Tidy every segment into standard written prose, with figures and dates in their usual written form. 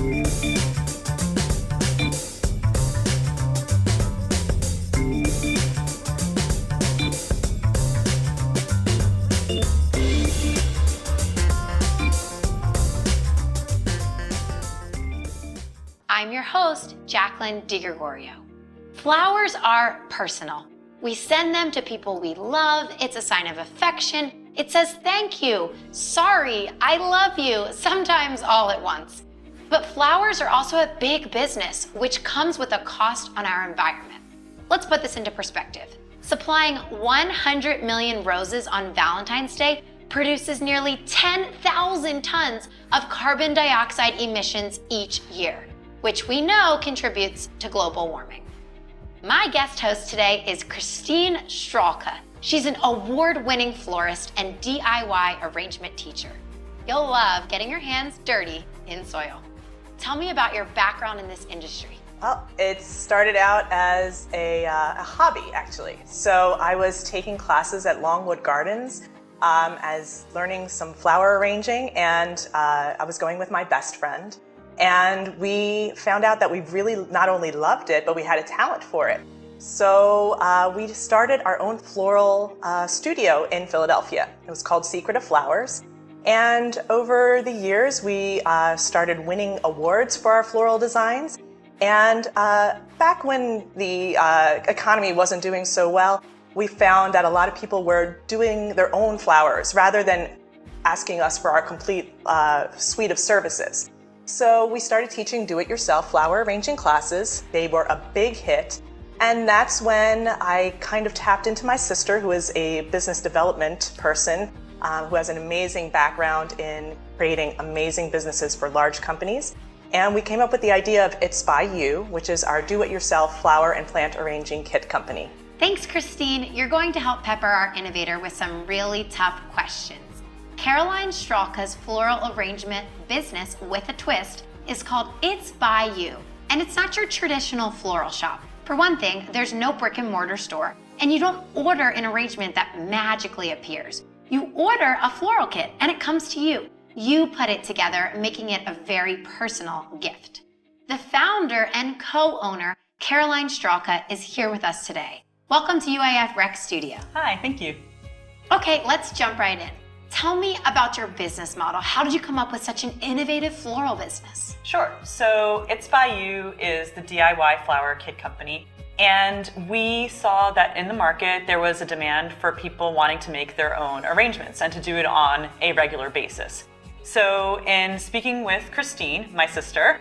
I'm your host, Jacqueline DiGregorio. Flowers are personal. We send them to people we love. It's a sign of affection. It says thank you, sorry, I love you, sometimes all at once. But flowers are also a big business, which comes with a cost on our environment. Let's put this into perspective. Supplying 100 million roses on Valentine's Day produces nearly 10,000 tons of carbon dioxide emissions each year, which we know contributes to global warming. My guest host today is Christine Strzalka. She's an award-winning florist and DIY arrangement teacher. You'll love getting your hands dirty in soil. Tell me about your background in this industry. Well, it started out as a hobby, actually. So I was taking classes at Longwood Gardens as learning some flower arranging, and I was going with my best friend. And we found out that we really not only loved it, but we had a talent for it. So we started our own floral studio in Philadelphia. It was called Secret of Flowers. And over the years, we started winning awards for our floral designs. And back when the economy wasn't doing so well, we found that a lot of people were doing their own flowers rather than asking us for our complete suite of services. So we started teaching do-it-yourself flower arranging classes. They were a big hit. And that's when I kind of tapped into my sister, who is a business development person, who has an amazing background in creating amazing businesses for large companies. And we came up with the idea of It's By You, which is our do-it-yourself flower and plant arranging kit company. Thanks, Christine. You're going to help pepper our innovator with some really tough questions. Caroline Stralka's floral arrangement business with a twist is called It's By You, and it's not your traditional floral shop. For one thing, there's no brick and mortar store, and you don't order an arrangement that magically appears. You order a floral kit and it comes to you. You put it together, making it a very personal gift. The founder and co-owner, Caroline Strzalka, is here with us today. Welcome to UIF Rec Studio. Hi, thank you. Okay, let's jump right in. Tell me about your business model. How did you come up with such an innovative floral business? Sure. So It's By You is the DIY flower kit company. And we saw that in the market, there was a demand for people wanting to make their own arrangements and to do it on a regular basis. So in speaking with Christine, my sister,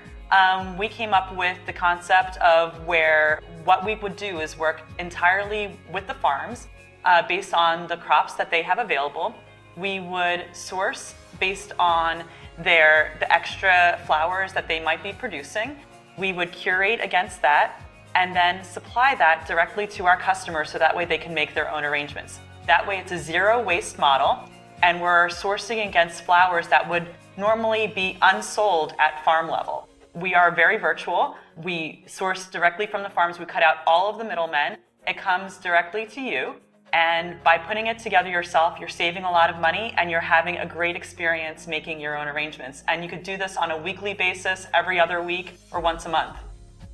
we came up with the concept of where what we would do is work entirely with the farms based on the crops that they have available. We would source based on the extra flowers that they might be producing. We would curate against that and then supply that directly to our customers so that way they can make their own arrangements. That way it's a zero waste model, and we're sourcing against flowers that would normally be unsold at farm level. We are very virtual. We source directly from the farms. We cut out all of the middlemen. It comes directly to you. And by putting it together yourself, you're saving a lot of money and you're having a great experience making your own arrangements. And you could do this on a weekly basis, every other week, or once a month.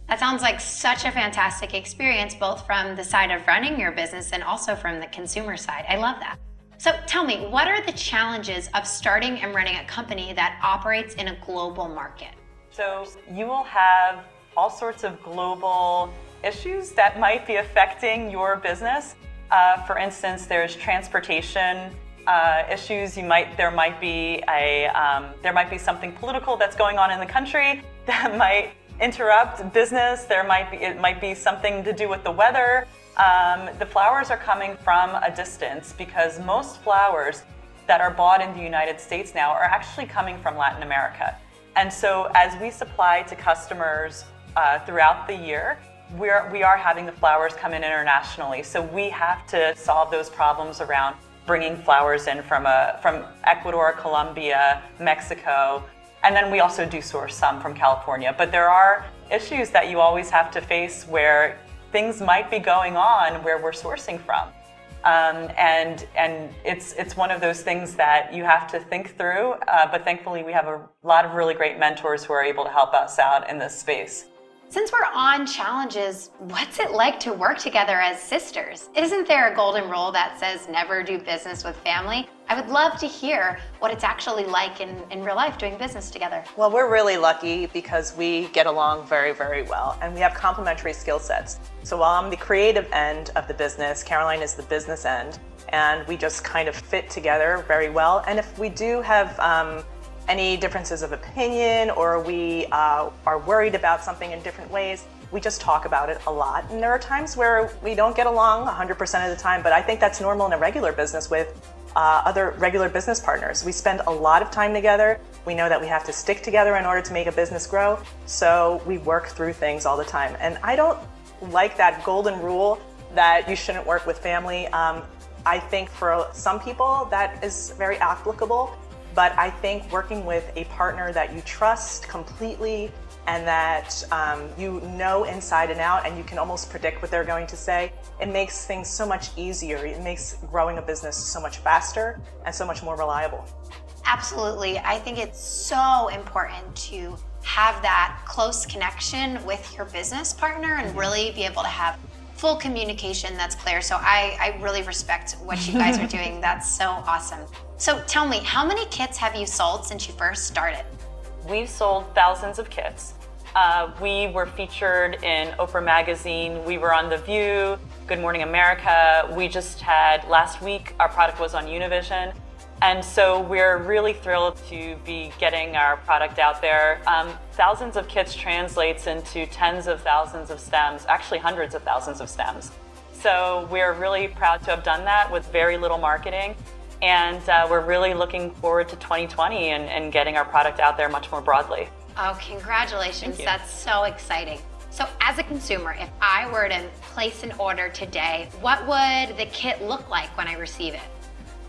That sounds like such a fantastic experience, both from the side of running your business and also from the consumer side. I love that. So tell me, what are the challenges of starting and running a company that operates in a global market? So you will have all sorts of global issues that might be affecting your business. For instance, there's transportation issues. There might be something political that's going on in the country that might interrupt business. It might be something to do with the weather. The flowers are coming from a distance because most flowers that are bought in the United States now are actually coming from Latin America. And so as we supply to customers throughout the year, we are having the flowers come in internationally. So we have to solve those problems around bringing flowers in from Ecuador, Colombia, Mexico, and then we also do source some from California. But there are issues that you always have to face where things might be going on where we're sourcing from. And it's one of those things that you have to think through, but thankfully we have a lot of really great mentors who are able to help us out in this space. Since we're on challenges, what's it like to work together as sisters? Isn't there a golden rule that says never do business with family? I would love to hear what it's actually like in real life doing business together. Well, we're really lucky because we get along very, very well, and we have complementary skill sets. So while I'm the creative end of the business, Caroline is the business end, and we just kind of fit together very well. And if we do have any differences of opinion, or we are worried about something in different ways, we just talk about it a lot. And there are times where we don't get along 100% of the time, but I think that's normal in a regular business with other regular business partners. We spend a lot of time together. We know that we have to stick together in order to make a business grow, so we work through things all the time. And I don't like that golden rule that you shouldn't work with family. I think for some people that is very applicable. But I think working with a partner that you trust completely and that you know inside and out, and you can almost predict what they're going to say, it makes things so much easier. It makes growing a business so much faster and so much more reliable. Absolutely. I think it's so important to have that close connection with your business partner and really be able to have full communication that's clear. So I really respect what you guys are doing. That's so awesome. So tell me, how many kits have you sold since you first started? We've sold thousands of kits. We were featured in Oprah Magazine. We were on The View, Good Morning America. We just had, last week, our product was on Univision. And so we're really thrilled to be getting our product out there. Thousands of kits translates into tens of thousands of stems, actually hundreds of thousands of stems. So we're really proud to have done that with very little marketing. And we're really looking forward to 2020 and getting our product out there much more broadly. Oh, congratulations. That's so exciting. So as a consumer, if I were to place an order today, what would the kit look like when I receive it?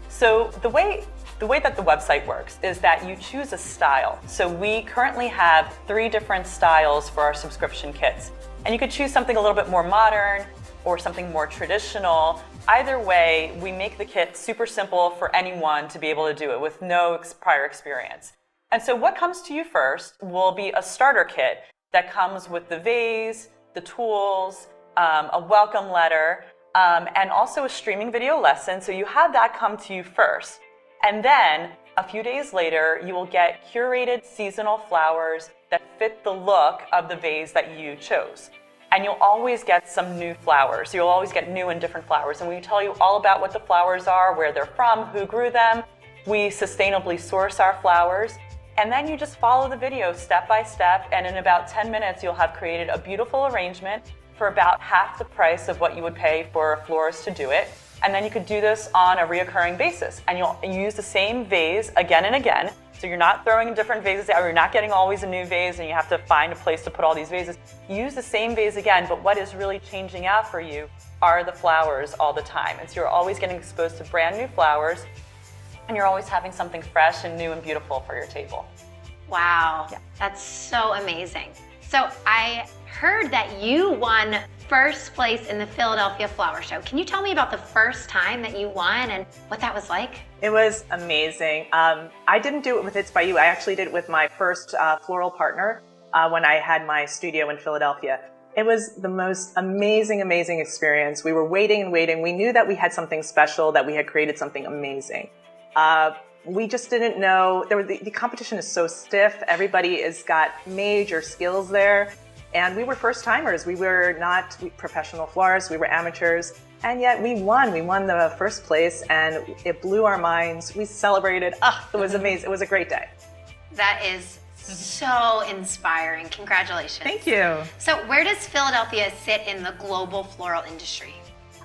So the way that the website works is that you choose a style. So we currently have 3 different styles for our subscription kits. And you could choose something a little bit more modern or something more traditional. Either way, we make the kit super simple for anyone to be able to do it with no prior experience. And so what comes to you first will be a starter kit that comes with the vase, the tools, a welcome letter, and also a streaming video lesson. So you have that come to you first. And then a few days later, you will get curated seasonal flowers that fit the look of the vase that you chose. And you'll always get some new flowers. You'll always get new and different flowers. And we tell you all about what the flowers are, where they're from, who grew them. We sustainably source our flowers. And then you just follow the video step by step. And in about 10 minutes, you'll have created a beautiful arrangement for about half the price of what you would pay for a florist to do it. And then you could do this on a reoccurring basis. And you'll use the same vase again and again. So you're not throwing different vases out, or you're not getting always a new vase and you have to find a place to put all these vases. You use the same vase again, but what is really changing out for you are the flowers all the time. And so you're always getting exposed to brand new flowers, and you're always having something fresh and new and beautiful for your table. Wow, That's so amazing. So I heard that you won first place in the Philadelphia Flower Show. Can you tell me about the first time that you won and what that was like? It was amazing. I didn't do it with It's By You. I actually did it with my first floral partner when I had my studio in Philadelphia. It was the most amazing, amazing experience. We were waiting and waiting. We knew that we had something special, that we had created something amazing. We just didn't know. The competition is so stiff. Everybody has got major skills there. And we were first timers. We were not professional florists. We were amateurs. And yet we won. We won the first place, and it blew our minds. We celebrated. It was amazing. It was a great day. That is so inspiring. Congratulations. Thank you. So where does Philadelphia sit in the global floral industry?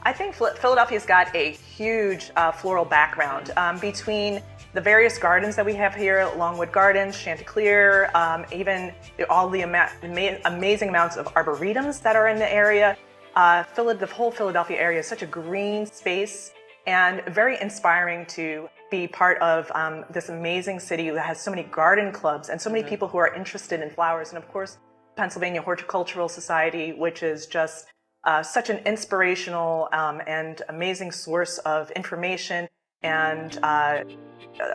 I think Philadelphia's got a huge floral background between the various gardens that we have here, Longwood Gardens, Chanticleer, even all the amazing amounts of arboretums that are in the area. The whole Philadelphia area is such a green space and very inspiring to be part of this amazing city that has so many garden clubs and so many people who are interested in flowers. And of course, Pennsylvania Horticultural Society, which is just such an inspirational and amazing source of information and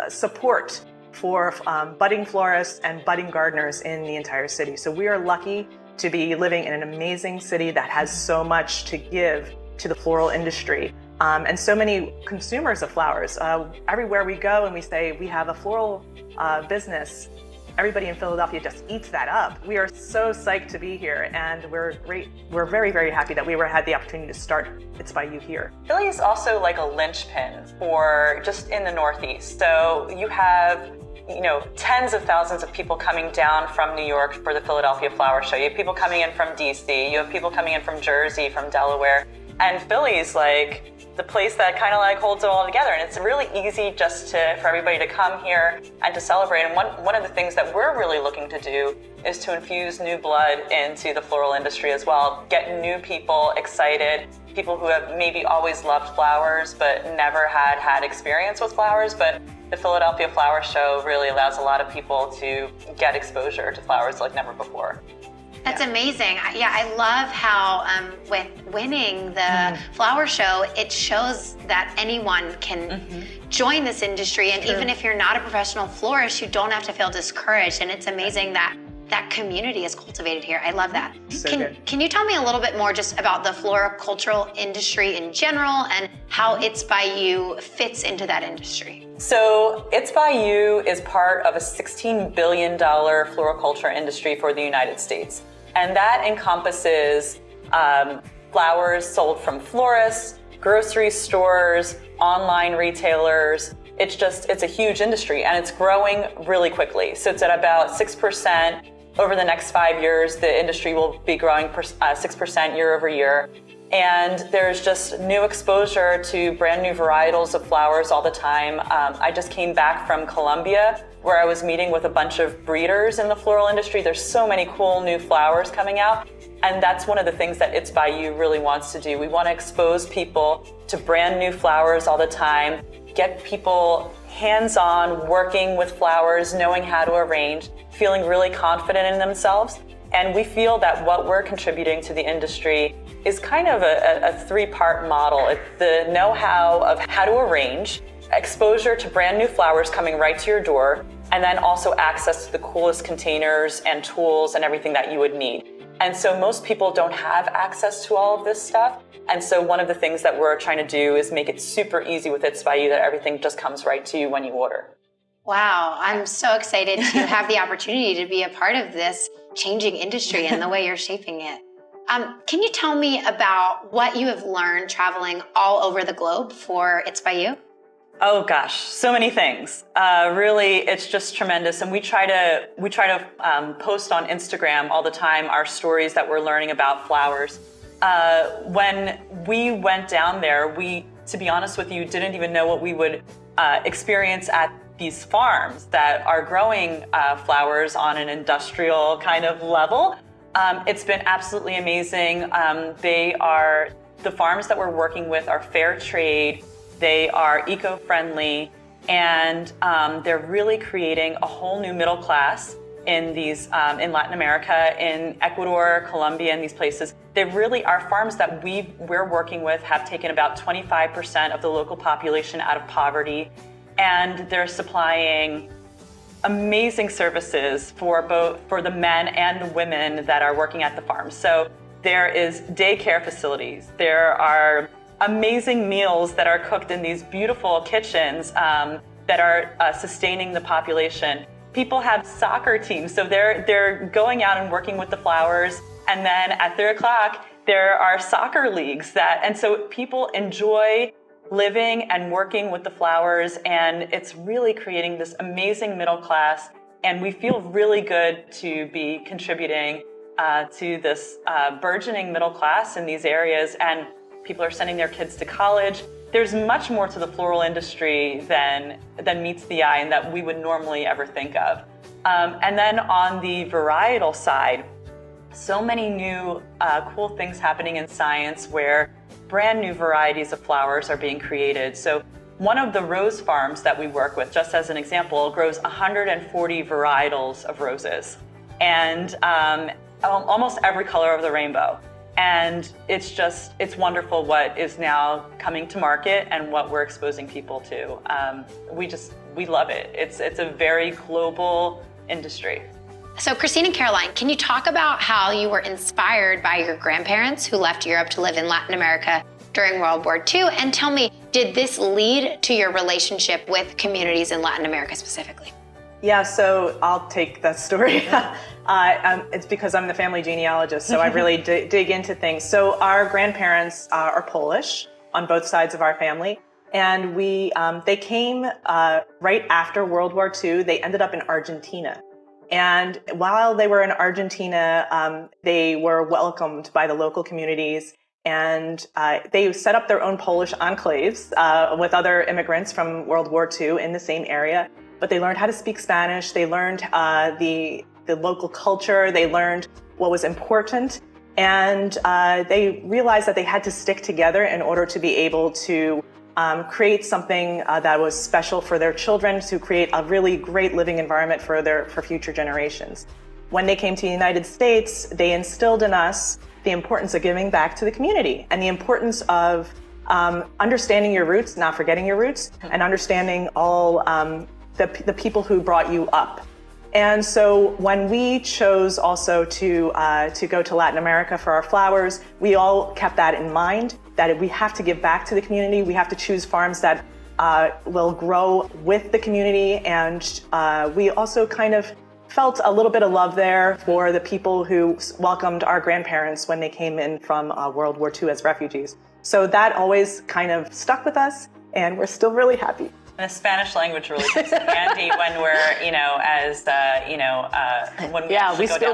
support for budding florists and budding gardeners in the entire city. So we are lucky to be living in an amazing city that has so much to give to the floral industry. And so many consumers of flowers. Everywhere we go and we say we have a floral business, everybody in Philadelphia just eats that up. We are so psyched to be here, and we're very, very happy that we had the opportunity to start It's By You here. Philly is also like a linchpin for just in the Northeast. So you have, tens of thousands of people coming down from New York for the Philadelphia Flower Show. You have people coming in from DC. You have people coming in from Jersey, from Delaware. And Philly's like the place that kind of like holds it all together. And it's really easy just for everybody to come here and to celebrate. And one of the things that we're really looking to do is to infuse new blood into the floral industry as well. Get new people excited, people who have maybe always loved flowers but never had experience with flowers. But the Philadelphia Flower Show really allows a lot of people to get exposure to flowers like never before. That's amazing. Yeah, I love how with winning the flower show, it shows that anyone can join this industry. And even if you're not a professional florist, you don't have to feel discouraged. And it's amazing that that community is cultivated here. I love that. So can you tell me a little bit more just about the floricultural industry in general and how It's By You fits into that industry? So It's By You is part of a $16 billion floriculture industry for the United States. And that encompasses flowers sold from florists, grocery stores, online retailers. It's a huge industry, and it's growing really quickly. So it's at about 6%. Over the next 5 years, the industry will be growing 6% year over year. And there's just new exposure to brand new varietals of flowers all the time. I just came back from Colombia, where I was meeting with a bunch of breeders in the floral industry. There's so many cool new flowers coming out. And that's one of the things that It's By You really wants to do. We want to expose people to brand new flowers all the time, get people hands-on working with flowers, knowing how to arrange, feeling really confident in themselves. And we feel that what we're contributing to the industry is kind of a three-part model. It's the know-how of how to arrange, exposure to brand new flowers coming right to your door, and then also access to the coolest containers and tools and everything that you would need. And so most people don't have access to all of this stuff. And so one of the things that we're trying to do is make it super easy with It's By You, that everything just comes right to you when you order. Wow, I'm so excited to have the opportunity to be a part of this changing industry and the way you're shaping it. Can you tell me about what you have learned traveling all over the globe for It's By You? Oh gosh, so many things. Really, it's just tremendous. And we try to post on Instagram all the time our stories that we're learning about flowers. When we went down there, we, to be honest with you, didn't even know what we would experience at these farms that are growing flowers on an industrial kind of level. It's been absolutely amazing. The farms that we're working with are fair trade. They are eco-friendly, and they're really creating a whole new middle class in these in Latin America, in Ecuador, Colombia, and these places. They really are farms that we're working with have taken about 25% of the local population out of poverty, and they're supplying amazing services for the men and the women that are working at the farm. So there is daycare facilities. There are amazing meals that are cooked in these beautiful kitchens that are sustaining the population. People have soccer teams, so they're going out and working with the flowers, and then at 3 o'clock there are soccer leagues and so people enjoy living and working with the flowers, and it's really creating this amazing middle class, and we feel really good to be contributing to this burgeoning middle class in these areas, and people are sending their kids to college. There's much more to the floral industry than meets the eye and that we would normally ever think of. And then on the varietal side, so many new cool things happening in science where brand new varieties of flowers are being created. So one of the rose farms that we work with, just as an example, grows 140 varietals of roses and almost every color of the rainbow. And it's wonderful what is now coming to market and what we're exposing people to. We love it. It's a very global industry. So Christine and Caroline, can you talk about how you were inspired by your grandparents who left Europe to live in Latin America during World War II? And tell me, did this lead to your relationship with communities in Latin America specifically? Yeah, so I'll take that story. It's because I'm the family genealogist, so I really dig into things. So our grandparents are Polish on both sides of our family, and they came right after World War II. They ended up in Argentina. And while they were in Argentina, they were welcomed by the local communities, and they set up their own Polish enclaves with other immigrants from World War II in the same area. But they learned how to speak Spanish. They learned the local culture. They learned what was important. And they realized that they had to stick together in order to be able to create something that was special for their children, to create a really great living environment for future generations. When they came to the United States, they instilled in us the importance of giving back to the community and the importance of understanding your roots, not forgetting your roots, and understanding all the people who brought you up. And so when we chose also to go to Latin America for our flowers, we all kept that in mind, that we have to give back to the community. We have to choose farms that will grow with the community. And we also kind of felt a little bit of love there for the people who welcomed our grandparents when they came in from World War II as refugees. So that always kind of stuck with us, and we're still really happy. And the Spanish language really comes in handy when we're, when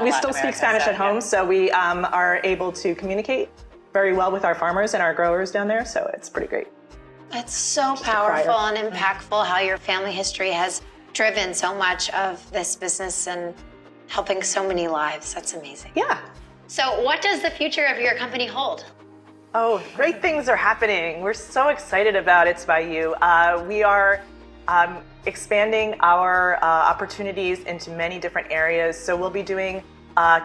we still speak Spanish at home, so we are able to communicate very well with our farmers and our growers down there, so it's pretty great. It's so powerful and impactful how your family history has driven so much of this business and helping so many lives. That's amazing. Yeah. So what does the future of your company hold? Oh, great things are happening. We're so excited about It's By You. We are expanding our opportunities into many different areas. So we'll be doing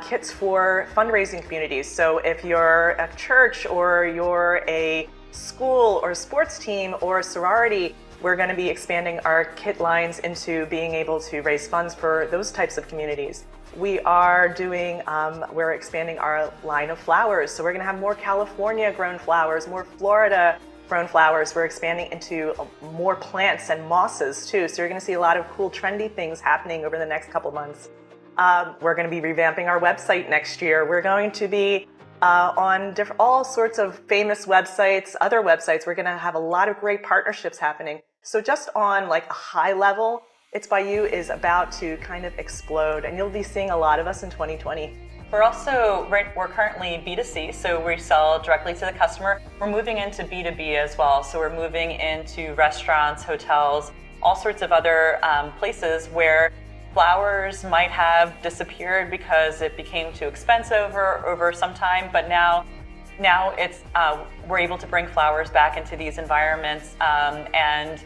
kits for fundraising communities. So if you're a church or you're a school or sports team or a sorority, we're going to be expanding our kit lines into being able to raise funds for those types of communities. We are doing, we're expanding our line of flowers. So we're going to have more California grown flowers, more Florida grown flowers. We're expanding into more plants and mosses too. So you're going to see a lot of cool trendy things happening over the next couple months. We're going to be revamping our website next year. We're going to be on all sorts of famous websites, other websites. We're going to have a lot of great partnerships happening. So just on like a high level, It's By You is about to kind of explode, and you'll be seeing a lot of us in 2020. We're currently B2C, so we sell directly to the customer. We're moving into B2B as well. So we're moving into restaurants, hotels, all sorts of other places where flowers might have disappeared because it became too expensive over some time, but now it's we're able to bring flowers back into these environments and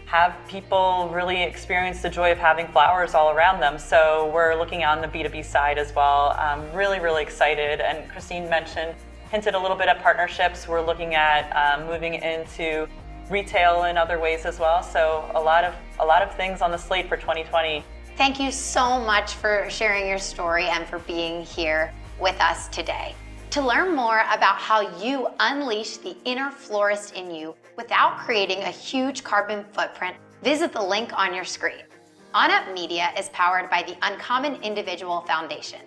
have people really experience the joy of having flowers all around them. So we're looking on the B2B side as well. Really, really excited. And Christine hinted a little bit at partnerships. We're looking at moving into retail in other ways as well. So a lot of things on the slate for 2020. Thank you so much for sharing your story and for being here with us today. To learn more about how you unleash the inner florist in you without creating a huge carbon footprint, visit the link on your screen. OnUp Media is powered by the Uncommon Individual Foundation,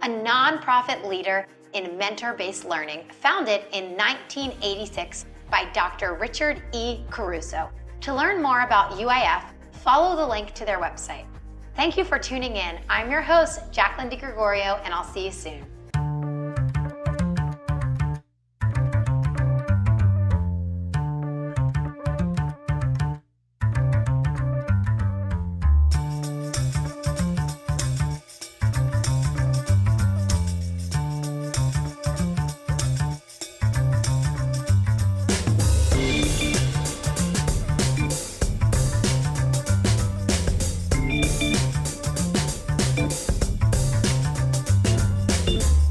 a nonprofit leader in mentor-based learning founded in 1986 by Dr. Richard E. Caruso. To learn more about UIF, follow the link to their website. Thank you for tuning in. I'm your host, Jacqueline DiGregorio, and I'll see you soon.